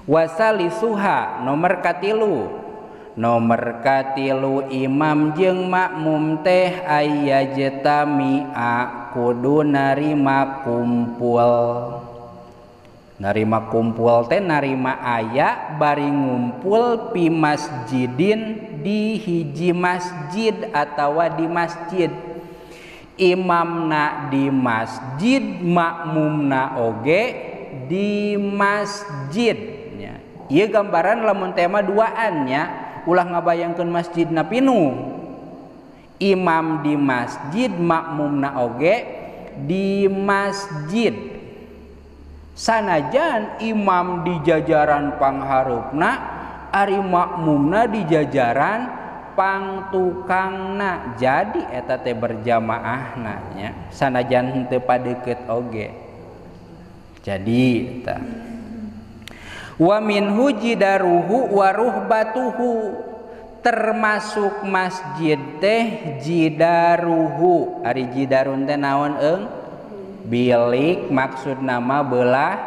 Wasalisuha nomor katilu imam jeung makmum teh aya jetami'a kudu narima kumpul teh narima aya bari ngumpul pi masjidin di hiji masjid atawa di masjid, imamna di masjid makmumna oge di masjid nya. Ieu gambaran lamun tema duaan nya. Ulah ngabayangkeun masjidna pinu, imam di masjid makmumna oge di masjid. Sanajan imam di jajaran panghareupna ari makmumna di jajaran pangtukangna, jadi eta teh berjamaahna nya sanajan teu padeukeut oge. Jadi eta wa minhu jidaruhu wa ruhbatuhu, termasuk masjid teh jidaruhu. Ari jidarun teh naon bilik, maksud nama belah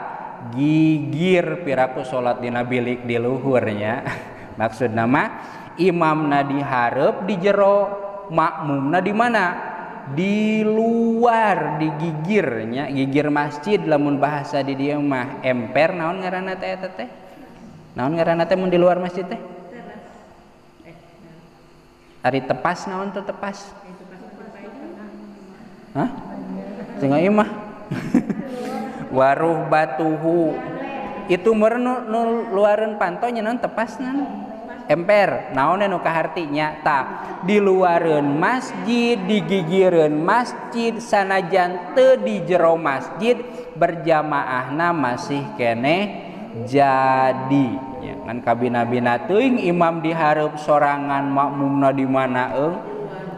gigir piraku salat dina bilik di luhurnya. Maksud nama imamna di hareup di jero, makmumna di mana? Di luar, di gigirnya, gigir masjid lamun bahasa di dieu mah. Emper naon ngaranna teh eta teh? Naon ngaranna teh mun di luar masjid teh? Ari tepas naon tuh tepas? Hah? Cenah ieu mah. Waruh batuhu. Itu meureun nu luareun pantonya naon tepasna? Emper naon nu kahartinya tah di luareun masjid, di gigireun masjid, sanajan teu di jero masjid berjamaahna masih keneh jadi ya, ngan kabina-bina teuing imam di hareup sorangan makmumna di mana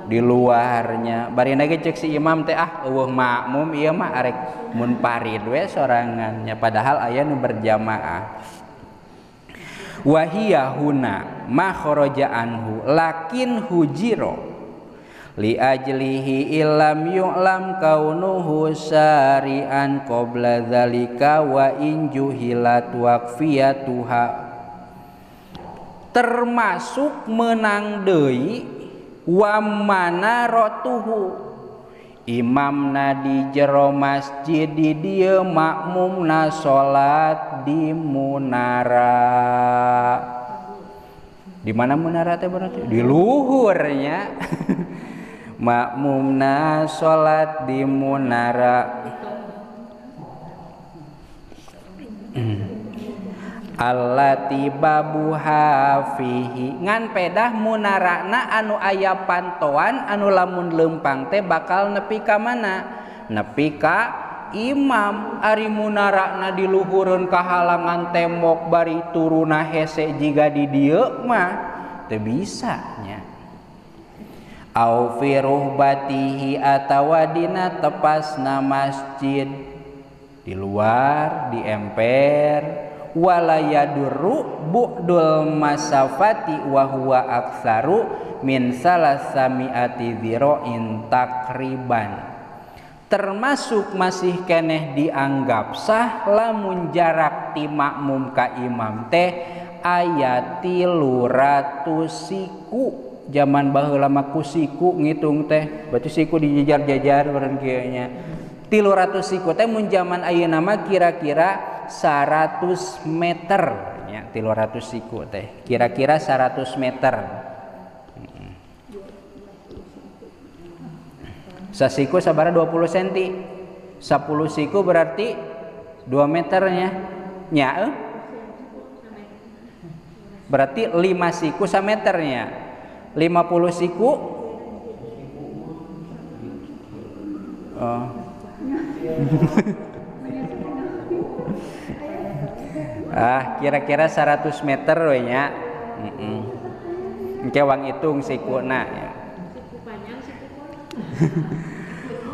di luarnya. Bari na ge ceuk si imam teh eueuh makmum ieu mah arek munfarid we sorangannya, padahal aya nu berjamaah. Wahia huna ma kharaja anhu lakin hujiro li ajlihi illam yu'lam kaunuhu syari'an qabla dzalika wa in juhilat waqfiyatuha, termasuk menang deui wa manaratuhu, imamna di jero masjid di dieu makmumna salat di munara. Di mana munara teh berarti? Di luhurnya. Makmumna salat di munara. Allati babuha fihi, ngan pedah munarana anu aya pantoan anu lamun lempang teh bakal nepi ka mana? Nepi ka imam. Ari munarana di luhureun kahalangan tembok bari turuna hese jiga di dieu mah teu bisa nya. Au fi ruhbatihi atawa dina tepasna masjid di luar di emper. Wala yadurru bu'dul masafati wa huwa aktsaru min salasami'ati dzira'in takriban, termasuk masih keneh dianggap sah lamun jarak ti makmum ka imam teh aya 300 siku. Zaman baheula mah ku siku ngitung teh, berarti siku dijejar-jejar beureun kieu nya. 300 siku teh mun zaman ayeuna mah kira-kira 100 meter ya, 300 siku teh kira-kira 100 meter. Sasiku sabara 20 cm, 10 siku berarti 2 meternya nya berarti 5 siku sameternya, 50 siku kira-kira 100 meter we nya. Engke wang hitung sikuna ya.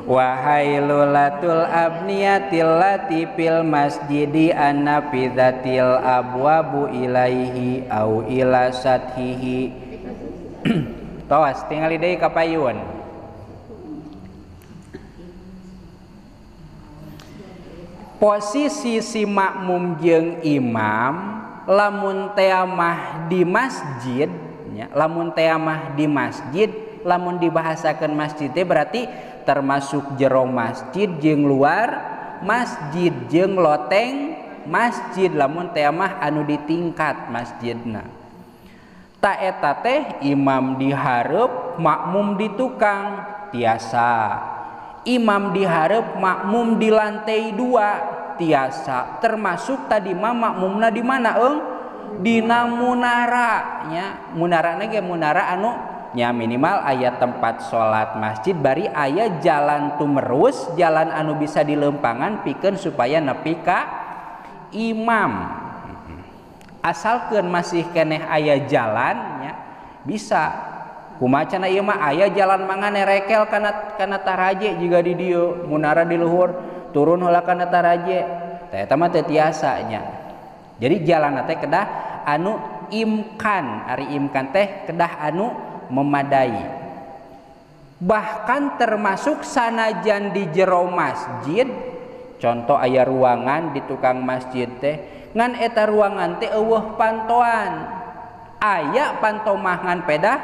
Wa hailulatul abniyatil lati fil masjidi annafidatil abwabu ilaihi au ila sathihi. Tos tinggal deui ka payun. Posisi si makmum jeung imam lamun teh mah di masjid nya, lamun teh mah di masjid, lamun dibahasakeun masjid teh berarti termasuk jero masjid jeung luar masjid jeung loteng masjid lamun teh mah anu di tingkat masjidna. Ta eta teh imam di hareup makmum di tukang tiasa. Imam di hareup makmum di lantai 2 tiasa. Termasuk tadi mah makmumna di mana dina munara nya. Munarana ge munara anu nya minimal aya tempat salat masjid bari aya jalan tumerus, jalan anu bisa dilempangan pikeun supaya nepi ka imam. Asalkan masih keneh aya jalannya bisa kumacana ieu mah aya jalan mangane rekel kana taraje juga di dieu munara di luhur turun heula kana taraje teh eta mah teu tiasa nya. Jadi jalan teh kedah anu imkan, ari imkan teh kedah anu memadai. Bahkan termasuk sanajan di jero masjid, contoh aya ruangan di tukang masjid teh ngan eta ruangan teh eueuh pantoan, aya panto mah ngan pedah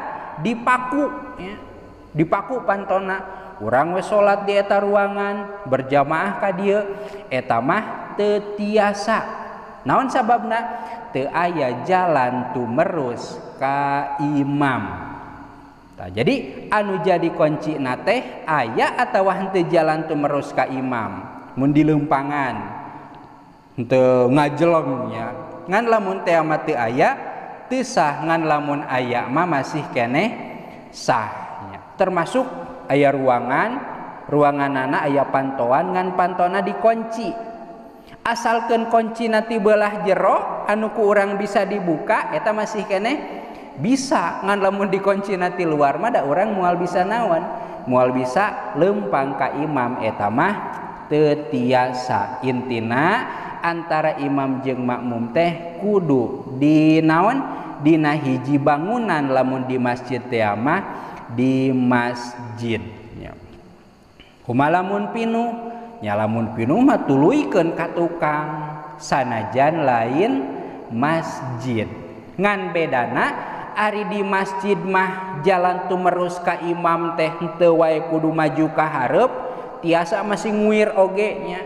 dipaku ya. Dipaku pantona urang we salat di eta ruangan berjamaah ka dieu eta mah teu tiasa. Naon sababna? Teu aya jalan tumerus ka imam. Tah jadi anu jadi kuncina teh aya atawa henteu jalan tumerus ka imam mun di leumpangan henteu ngajelengnya. Ngan lamun teh mah teu aya teu sah, ngan lamun aya mah masih keneh sahnya. Termasuk aya ruanganana aya pantoan ngan pantona dikunci. Asalkeun kuncina ti beulah jero anu ku urang bisa dibuka eta masih keneh bisa. Ngan lamun dikuncina ti luar mah da urang moal bisa naon? Moal bisa leumpang ka imam eta mah teu tiasa. Intina antara imam jeung makmum teh kudu di naon? Dina hiji bangunan lamun di masjid teh mah di masjid nya. Kumaha lamun pinuh? Nya lamun pinuh mah tuluykeun ka tukang sanajan lain masjid. Ngan bedana ari di masjid mah jalan tumerus ka imam teh henteu wae kudu maju ka hareup, tiasa masih nguir oge nya.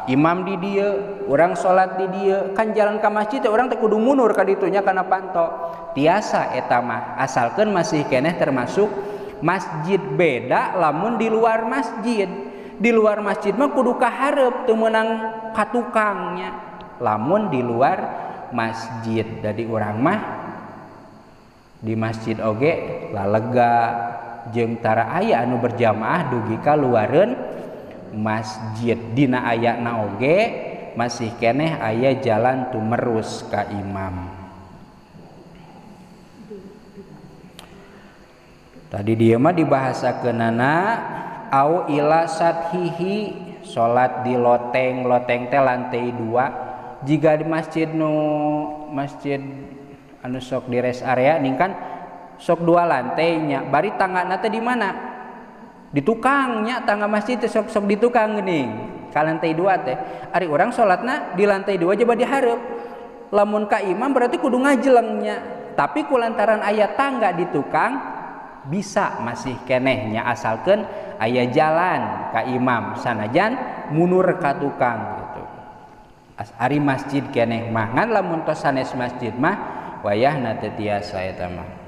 Imam di dieu, urang salat di dieu, kan jalan ka masjid teh urang teh kudu mundur ka ditu nya kana panto. Tiasa eta mah asalkeun masih keneh termasuk masjid. Beda lamun di luar masjid. Di luar masjid mah kudu ka hareup teu meunang ka tukangnya. Lamun di luar masjid jadi urang mah di masjid oge lalega jeung tara aya anu berjamaah dugi ka luareun masjid. Dina ayana oge masih keneh aya jalan tumerus ka imam. Tadi dia mah dibahasakeunana au ila sathihi salat di loteng. Loteng teh lantai 2. Jika di masjid anu sok di rest area ning kan sok 2 lantai nya. Bari tanggana teh di mana? Di tukangnya, tangga masjid teh sok di tukang geuning. Ka lantai 2 teh. Ari urang salatna di lantai 2 aja badi hareup. Lamun ka imam berarti kudu ngajelengnya. Tapi kulantaran aya tangga di tukang bisa masih kenehnya asalkan aya jalan ka imam sanajan mundur ka tukang gitu. Ari masjid keneh mah ngan lamun tos sanes masjid mah wayahna teu tiasa eta mah.